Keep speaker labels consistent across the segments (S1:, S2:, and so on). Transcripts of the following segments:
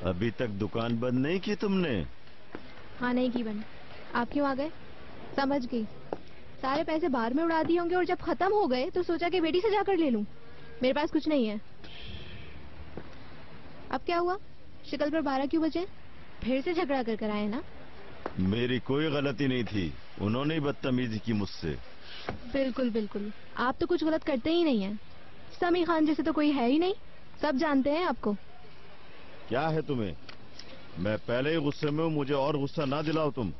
S1: अभी तक दुकान बंद नहीं की तुमने?
S2: हाँ नहीं की बंद। आप क्यों आ गए? समझ गई। सारे पैसे बाहर में उड़ा दिए होंगे और जब खत्म हो गए तो सोचा कि बेटी से जाकर ले लूं। मेरे पास कुछ नहीं है। अब क्या हुआ? शक्ल पर 12 क्यों बजे? फिर से झगड़ा कर आए ना?
S1: मेरी कोई गलती नहीं थी, उन्होंने ही बदतमीजी की मुझसे।
S2: बिल्कुल बिल्कुल, आप तो कुछ गलत करते ही नहीं हैं। समी खान जैसे तो कोई है ही नहीं, सब जानते हैं आपको।
S1: क्या है तुम्हें? मैं पहले ही गुस्से में हूँ, मुझे और गुस्सा ना दिलाओ तुम।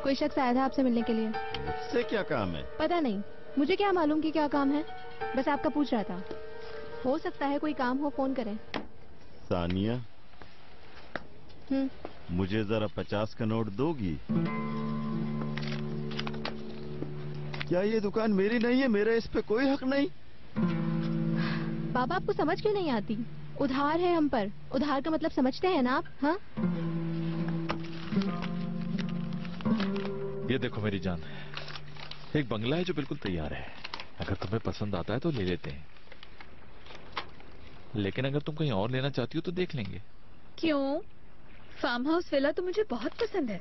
S2: कोई शख्स आया था आपसे मिलने के लिए।
S1: मुझसे क्या काम है?
S2: पता नहीं, मुझे क्या मालूम कि क्या काम है। बस आपका पूछ रहा था। हो सकता है कोई काम हो, फोन करें।
S1: सानिया, मुझे जरा 50 का नोट दोगी? क्या ये दुकान मेरी नहीं है? मेरा इस पे कोई हक नहीं।
S2: बाबा आपको समझ क्यों नहीं आती? उधार है हम पर। उधार का मतलब समझते हैं ना आप? हाँ,
S3: ये देखो मेरी जान, एक बंगला है जो बिल्कुल तैयार है। अगर तुम्हें पसंद आता है तो ले लेते हैं, लेकिन अगर तुम कहीं और लेना चाहती हो तो देख लेंगे।
S4: क्यों? फार्म हाउस विला तो मुझे बहुत पसंद है।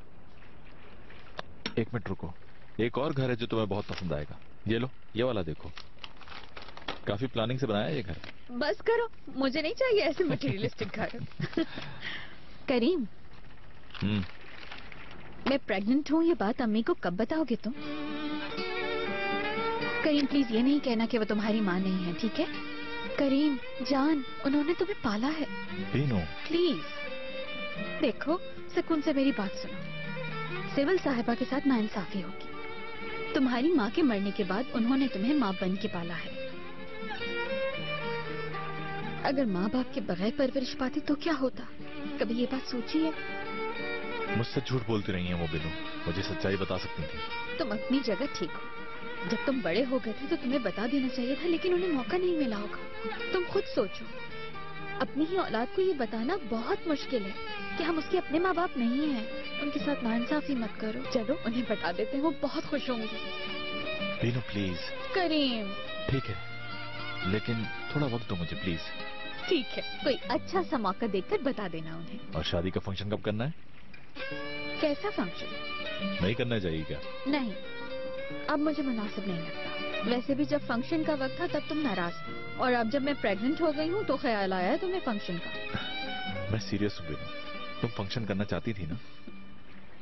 S3: एक मिनट रुको, एक और घर है जो तुम्हें बहुत पसंद आएगा। ये लो, ये वाला देखो, काफी प्लानिंग से बनाया है ये घर।
S4: बस करो, मुझे नहीं चाहिए ऐसे मटेरियलिस्टिक घर। करीम, मैं प्रेग्नेंट हूँ, ये बात अम्मी को कब बताओगे तुम? करीम प्लीज ये नहीं कहना कि वो तुम्हारी माँ नहीं है, ठीक है? करीम जान, उन्होंने तुम्हें पाला है।
S3: बीनू
S4: प्लीज देखो, सुकून से मेरी बात सुनो। सिविल साहिबा के साथ नाइंसाफी होगी। तुम्हारी माँ के मरने के बाद उन्होंने तुम्हें माँ बन के पाला है। अगर माँ बाप के बगैर परवरिश पाती तो क्या होता? कभी ये बात सोची है?
S3: मुझसे झूठ बोलती रही है वो बीनू, मुझे सच्चाई बता सकती थी।
S4: तुम अपनी जगह ठीक हो। जब तुम बड़े हो गए थे तो तुम्हें बता देना चाहिए था, लेकिन उन्हें मौका नहीं मिला होगा। तुम खुद सोचो, अपनी ही औलाद को ये बताना बहुत मुश्किल है कि हम उसके अपने माँ बाप नहीं हैं। उनके साथ नाइंसाफी मत करो। चलो उन्हें बता देते हैं, वो बहुत खुश होंगे।
S3: बीनू प्लीज।
S4: करीम
S3: ठीक है, लेकिन थोड़ा वक्त दो मुझे प्लीज।
S4: ठीक है, कोई अच्छा सा मौका देखकर बता देना उन्हें।
S3: और शादी का फंक्शन कब करना है?
S4: कैसा फंक्शन?
S3: नहीं करना चाहिए क्या?
S4: नहीं, अब मुझे मुनासिब नहीं लगता। वैसे भी जब फंक्शन का वक्त था तब तुम नाराज थे, और अब जब मैं प्रेग्नेंट हो गई हूँ तो ख्याल आया तुम्हें फंक्शन का।
S3: मैं सीरियस हूँ बीनू, तुम फंक्शन करना चाहती थी ना?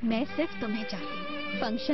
S4: मैं सिर्फ तुम्हें चाहती हूँ। फंक्शन